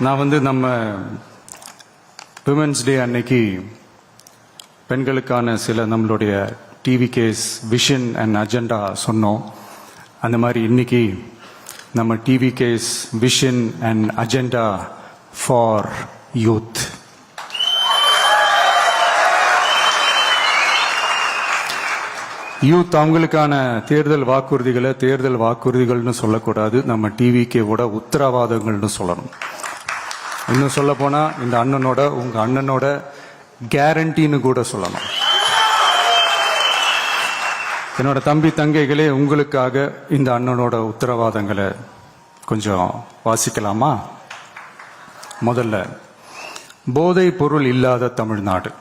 நான் நம்ம women's day அன்னைக்கு பெண்களுக்கான சில நம்மளுடைய TVK's vision and agenda சொன்னோம். அந்த மாதிரி இன்னைக்கு நம்ம TVK's vision and agenda for youth. Youth அவங்களுக்கான தேர்தல் வாக்குறுதிகள்னு சொல்லக்கூடாது, நம்ம டிவிக்கேவோட உத்தரவாதங்கள்னு சொல்லணும். இன்னும் சொல்ல போனா இந்த அண்ணனோட உங்க அண்ணனோட கேரண்டின்னு கூட சொல்லணும். என்னோட தம்பி தங்கைகளே, உங்களுக்காக இந்த அண்ணனோட உத்தரவாதங்களை கொஞ்சம் வாசிக்கலாமா? முதல்ல, போதை பொருள் இல்லாத தமிழ்நாடு.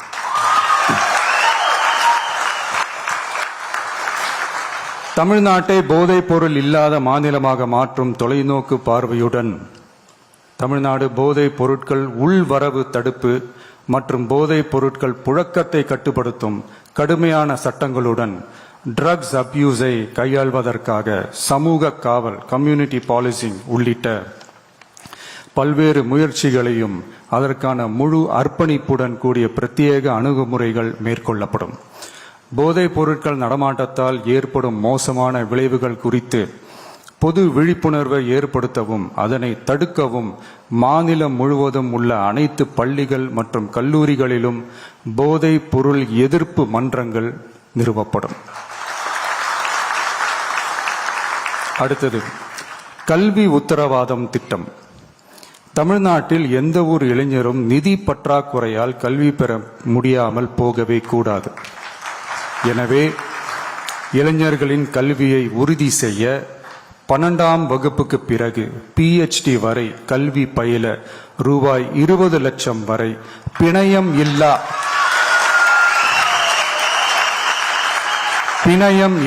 தமிழ்நாட்டை போதைப் பொருள் இல்லாத மாநிலமாக மாற்றும் தொலைநோக்கு பார்வையுடன் தமிழ்நாடு போதைப் பொருட்கள் உள்வரவு தடுப்பு மற்றும் போதைப் பொருட்கள் புழக்கத்தை கட்டுப்படுத்தும் கடுமையான சட்டங்களுடன் ட்ரக்ஸ் அப்யூஸை கையாள்வதற்காக சமூக காவல் கம்யூனிட்டி பாலிசிங் உள்ளிட்ட பல்வேறு முயற்சிகளையும் அதற்கான முழு அர்ப்பணிப்புடன் கூடிய பிரத்யேக அணுகுமுறைகள் மேற்கொள்ளப்படும். போதைப் பொருட்கள் நடமாட்டத்தால் ஏற்படும் மோசமான விளைவுகள் குறித்து பொது விழிப்புணர்வை ஏற்படுத்தவும் அதனை தடுக்கவும் மாநிலம் முழுவதும் உள்ள அனைத்து பள்ளிகள் மற்றும் கல்லூரிகளிலும் போதைப் பொருள் எதிர்ப்பு மன்றங்கள் நிறுவப்படும். அடுத்தது, கல்வி உத்தரவாதம் திட்டம். தமிழ்நாட்டில் எந்த ஒரு இளைஞரும் நிதி பற்றாக்குறையால் கல்வி பெற முடியாமல் போகவே கூடாது. எனவே இளைஞர்களின் கல்வியை உறுதி செய்ய 12ஆம் வகுப்புக்கு பிறகு PhD வரை கல்வி பயில ரூபாய் 20 லட்சம் வரை பிணையம்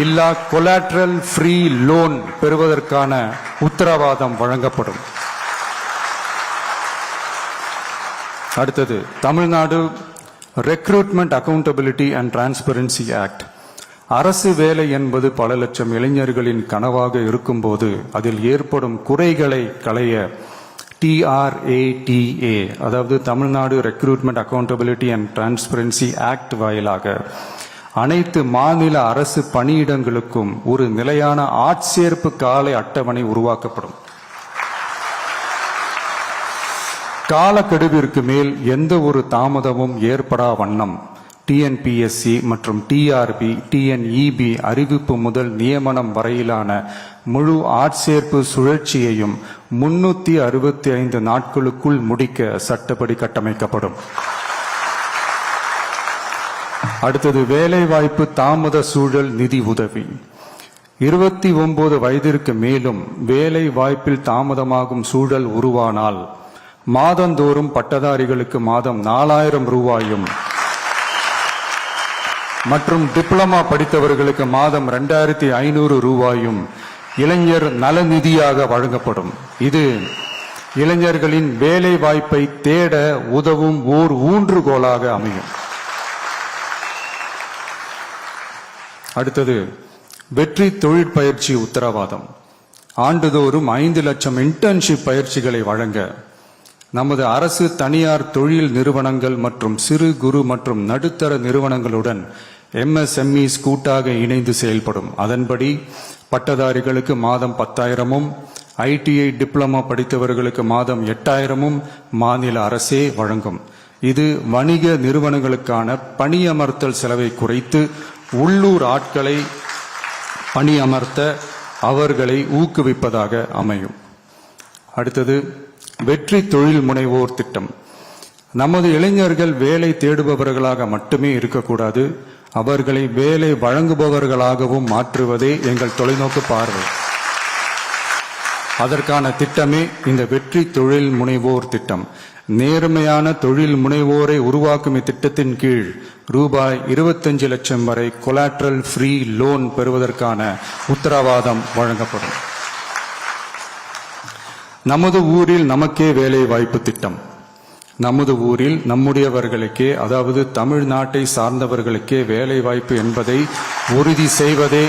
இல்லா கொலாட்ரல் ஃப்ரீ லோன் பெறுவதற்கான உத்தரவாதம் வழங்கப்படும். அடுத்தது, Tamil Nadu recruitment accountability and transparency act. அரசு வேலை என்பது பல லட்சம் இளைஞர்களின் கனவாக இருக்கும்போது அதில் ஏற்படும் குறைகளை களைய TRATA, அதாவது Tamil Nadu recruitment accountability and transparency act வாயிலாக அனைத்து மாநில அரசு பணியிடங்களுக்கும் ஒரு நிலையான ஆட்சேர்ப்பு கால அட்டவணை உருவாக்கப்படும். காலக்கெடுவிற்கு மேல் எந்த ஒரு தாமதமும் ஏற்படா வண்ணம் TNPSC மற்றும் TRB, TNEB அறிவிப்பு முதல் நியமனம் வரையிலான முழு ஆட்சேர்ப்பு சுழற்சியையும் 365 நாட்களுக்குள் முடிக்க சட்டப்படி கட்டமைக்கப்படும். அடுத்தது, வேலைவாய்ப்பு தாமத சூழல் நிதி உதவி. 29 வயதிற்கு மேலும் வேலை வாய்ப்பில் தாமதமாகும் சூழல் உருவானால் மாதந்தோறும் பட்டதாரிகளுக்கு மாதம் 4000 ரூபாயும் மற்றும் டிப்ளமா படித்தவர்களுக்கு மாதம் 2500 ரூபாயும் இளைஞர் நலநிதியாக வழங்கப்படும். இது இளைஞர்களின் வேலை வாய்ப்பை தேட உதவும் ஓர் ஊன்றுகோலாக அமையும். அடுத்தது, வெற்றி தொழிற்பயிற்சி உத்தரவாதம். ஆண்டுதோறும் 5 லட்சம் இன்டர்ன்ஷிப் பயிற்சிகளை வழங்க நமது அரசு தனியார் தொழில் நிறுவனங்கள் மற்றும் சிறு குறு மற்றும் நடுத்தர நிறுவனங்களுடன் MSMEs கூட்டாக இணைந்து செயல்படும். அதன்படி பட்டதாரிகளுக்கு மாதம் 10,000-உம் ITI டிப்ளமா படித்தவர்களுக்கு மாதம் 8,000-உம் மாநில அரசே வழங்கும். இது வணிக நிறுவனங்களுக்கான பணியமர்த்தல் செலவை குறைத்து உள்ளூர் ஆட்களை பணியமர்த்த அவர்களை ஊக்குவிப்பதாக அமையும். அடுத்தது, வெற்றி தொழில் முனைவோர் திட்டம். நமது இளைஞர்கள் வேலை தேடுபவர்களாக மட்டுமே இருக்கக்கூடாது, அவர்களை வேலை வழங்குபவர்களாகவும் மாற்றுவதே எங்கள் தொலைநோக்கு பார்வை. அதற்கான திட்டமே இந்த வெற்றி தொழில் முனைவோர் திட்டம். நேர்மையான தொழில் முனைவோரை உருவாக்கும் இத்திட்டத்தின் கீழ் ரூபாய் 25 லட்சம் வரை கொலாட்ரல் ஃப்ரீ லோன் பெறுவதற்கான உத்தரவாதம் வழங்கப்படும். நமது ஊரில் நமக்கே வேலை வாய்ப்பு திட்டம். நமது ஊரில் நம்முடையவர்களுக்கே, அதாவது தமிழ்நாட்டை சார்ந்தவர்களுக்கே வேலை வாய்ப்பு என்பதை உறுதி செய்வதே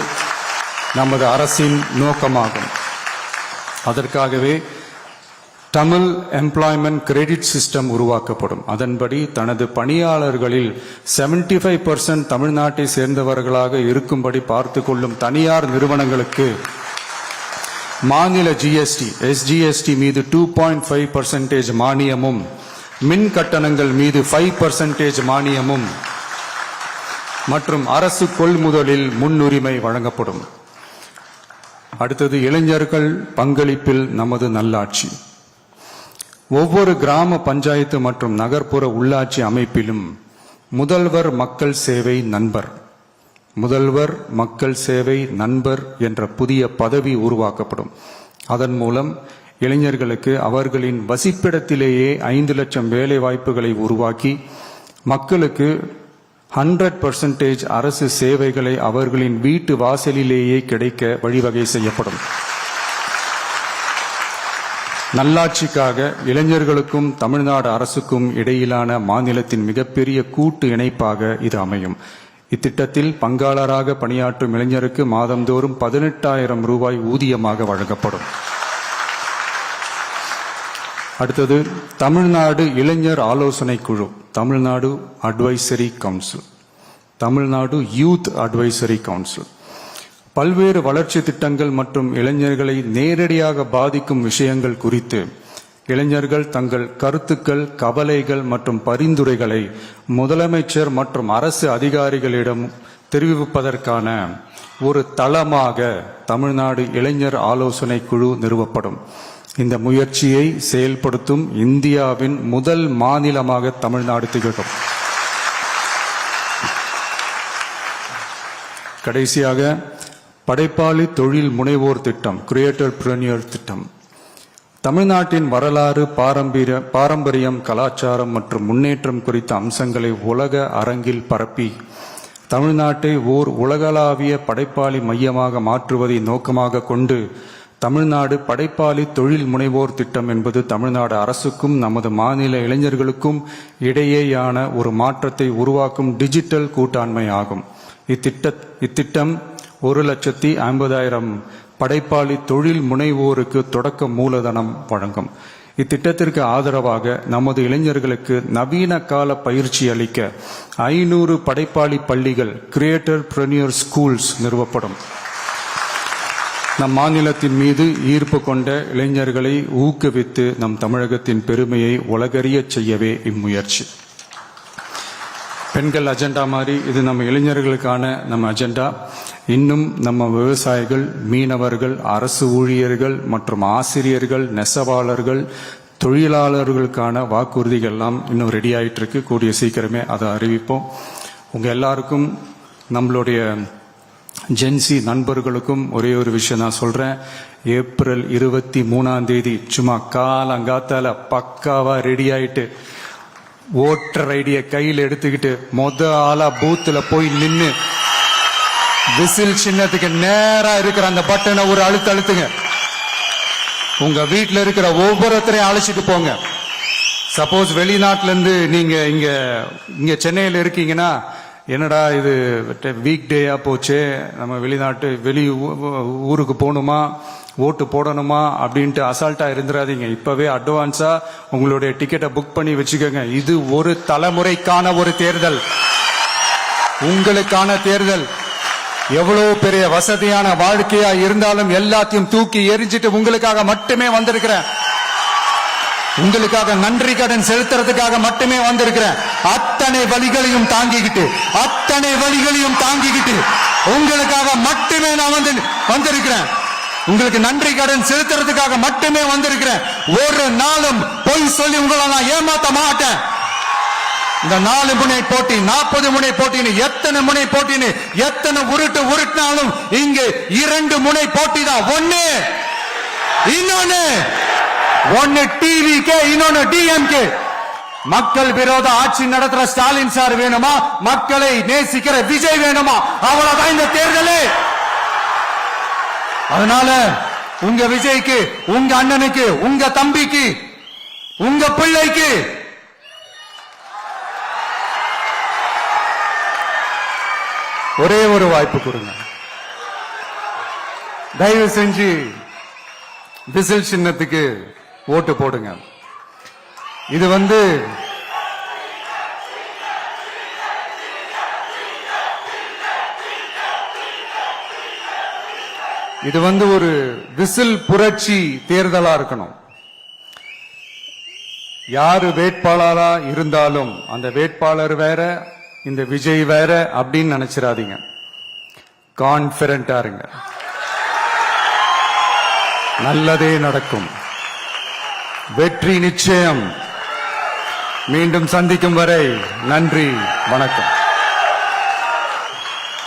நமது அரசின் நோக்கமாகும். அதற்காகவே தமிழ் எம்ப்ளாய்மெண்ட் கிரெடிட் சிஸ்டம் உருவாக்கப்படும். அதன்படி தனது பணியாளர்களில் 75% தமிழ்நாட்டை சேர்ந்தவர்களாக இருக்கும்படி பார்த்து கொள்ளும் தனியார் நிறுவனங்களுக்கு மாநில ஜிஎஸ்டி எஸ்ஜிஎஸ்டி மீது 2.5% மானியமும், மின் கட்டணங்கள் மீது 5% மானியமும் மற்றும் அரசு கொள்முதலில் முன்னுரிமை வழங்கப்படும். அடுத்தது, இளைஞர்கள் பங்களிப்பில் நமது நல்லாட்சி. ஒவ்வொரு கிராம பஞ்சாயத்து மற்றும் நகர்ப்புற உள்ளாட்சி அமைப்பிலும் முதல்வர் மக்கள் சேவை நண்பர், முதல்வர் மக்கள் சேவை நண்பர் என்ற புதிய பதவி உருவாக்கப்படும். அதன் மூலம் இளைஞர்களுக்கு அவர்களின் வசிப்பிடத்திலேயே 5 லட்சம் வேலை வாய்ப்புகளை உருவாக்கி மக்களுக்கு 100% அரசு சேவைகளை அவர்களின் வீட்டு வாசலிலேயே கிடைக்க வழிவகை செய்யப்படும். நல்லாட்சிக்காக இளைஞர்களுக்கும் தமிழ்நாடு அரசுக்கும் இடையிலான மாநிலத்தின் மிகப்பெரிய கூட்டு இணைப்பாக இது அமையும். இத்திட்டத்தில் பங்காளராக பணியாற்றும் இளைஞருக்கு மாதந்தோறும் 18,000 ரூபாய் ஊதியமாக வழங்கப்படும். அடுத்தது, தமிழ்நாடு இளைஞர் ஆலோசனை குழு, Tamil Nadu advisory council, Tamil Nadu youth advisory council பல்வேறு வளர்ச்சி திட்டங்கள் மற்றும் இளைஞர்களை நேரடியாக பாதிக்கும் விஷயங்கள் குறித்து இளைஞர்கள் தங்கள் கருத்துக்கள், கவலைகள் மற்றும் பரிந்துரைகளை முதலமைச்சர் மற்றும் அரசு அதிகாரிகளிடம் தெரிவிப்பதற்கான ஒரு தளமாக தமிழ்நாடு இளைஞர் ஆலோசனை குழு நிறுவப்படும். இந்த முயற்சியை செயல்படுத்தும் இந்தியாவின் முதல் மாநிலமாக தமிழ்நாடு திகழும். கடைசியாக, படைப்பாளி தொழில் முனைவோர் திட்டம், கிரியேட்டர் பிரனியர் திட்டம். தமிழ்நாட்டின் வரலாறு, பாரம்பரியம், கலாச்சாரம் மற்றும் முன்னேற்றம் குறித்த அம்சங்களை உலக அரங்கில் பரப்பி தமிழ்நாட்டை ஓர் உலகளாவிய படைப்பாளி மையமாக மாற்றுவதை நோக்கமாக கொண்டு தமிழ்நாடு படைப்பாளி தொழில் முனைவோர் திட்டம் என்பது தமிழ்நாடு அரசுக்கும் நமது மாநில இளைஞர்களுக்கும் இடையேயான ஒரு மாற்றத்தை உருவாக்கும் டிஜிட்டல் கூட்டாண்மை ஆகும். இத்திட்டம் 1,50,000 படைப்பாளி தொழில் முனைவோருக்கு தொடக்க மூலதனம் வழங்கும். இத்திட்டத்திற்கு ஆதரவாக நமது இளைஞர்களுக்கு நவீன கால பயிற்சி அளிக்க 500 படைப்பாளி பள்ளிகள், கிரியேட்டர் பிரனியர் ஸ்கூல்ஸ் நிறுவப்படும். நம் மாநிலத்தின் மீது ஈர்ப்பு கொண்ட இளைஞர்களை ஊக்குவித்து நம் தமிழகத்தின் பெருமையை உலகறியச் செய்யவே இம்முயற்சி. பெண்கள் அஜெண்டா மாதிரி இது நம்ம இளைஞர்களுக்கான நம்ம அஜெண்டா. இன்னும் நம்ம விவசாயிகள், மீனவர்கள், அரசு ஊழியர்கள் மற்றும் ஆசிரியர்கள், நெசவாளர்கள், தொழிலாளர்களுக்கான வாக்குறுதிகள்லாம் இன்னும் ரெடி ஆகிட்டு இருக்கு. கூடிய சீக்கிரமே அதை அறிவிப்போம். உங்கள் எல்லாருக்கும், நம்மளுடைய ஜென்சி நண்பர்களுக்கும் ஒரே ஒரு விஷயம் நான் சொல்கிறேன். ஏப்ரல் 23 சும்மா காலங்காத்தால பக்காவாக ரெடி ஆகிட்டு ஓட்டர் ஐடியை கையில் எடுத்துக்கிட்டு ஆளா பூத்தில் போய் நின்று விசில் சின்னத்துக்கு நேரா இருக்கிற அந்த பட்டனை ஒரு அழுத்துங்க. உங்க வீட்டில் இருக்கிற ஒவ்வொருத்தரையும் அழைச்சிட்டு போங்க. சப்போஸ் வெளிநாட்டுல இருந்து நீங்க இங்க சென்னையில் இருக்கீங்கன்னா, என்னடா இது வீக் டேயா போச்சு, நம்ம வெளி ஊருக்கு போகணுமா, ஓட்டு போடணுமா அப்படின்ட்டு அசால்ட்டா இருந்துடாதீங்க. இப்பவே அட்வான்ஸா உங்களுடைய டிக்கெட்டை புக் பண்ணி வச்சுக்கோங்க. இது ஒரு தலைமுறைக்கான ஒரு தேர்தல், உங்களுக்கான தேர்தல். எவ்வளவு பெரிய வசதியான வாழ்க்கையா இருந்தாலும் எல்லாத்தையும் தூக்கி எரிஞ்சிட்டு உங்களுக்காக மட்டுமே வந்திருக்கிறேன். உங்களுக்காக நன்றி கடன் செலுத்துறதுக்காக மட்டுமே வந்திருக்கிறேன். அத்தனை வழிகளையும் தாங்கிக்கிட்டு உங்களுக்காக மட்டுமே நான் வந்திருக்கிறேன். உங்களுக்கு நன்றி கடன் செலுத்துறதுக்காக மட்டுமே வந்திருக்கிறேன். ஒரு நாளும் பொய் சொல்லி உங்களை நான் ஏமாத்த மாட்டேன். இந்த 4 முனை போட்டி, 40 முனை போட்டின்னு, எத்தனை முனை போட்டின்னு, எத்தனை உருட்டினாலும் இங்கு 2 முனை போட்டி தான். ஒன்னு டிவிகே, இன்னொன்னு டிஎம்கே. மக்கள் விரோத ஆட்சி நடத்துற ஸ்டாலின் சார் வேணுமா, மக்களை நேசிக்கிற விஜய் வேணுமா? அவ்வளவுதான் இந்த தேர்தலே. அதனால உங்க விஜய்க்கு, உங்க அண்ணனுக்கு, உங்க தம்பிக்கு, உங்க பிள்ளைக்கு ஒரே ஒரு வாய்ப்பு கொடுங்க. தயவு செஞ்சு விசில் சின்னத்துக்கு ஓட்டு போடுங்க. இது வந்து ஒரு விசில் புரட்சி தேர்தலா இருக்கணும். யாரு வேட்பாளரா இருந்தாலும் அந்த வேட்பாளர் வேற, இந்த விஜய் வேற அப்படின்னு நினைச்சிடாதீங்க. கான்பிடண்டா இருங்க, நல்லதே நடக்கும், வெற்றி நிச்சயம். மீண்டும் சந்திக்கும் வரை நன்றி, வணக்கம்.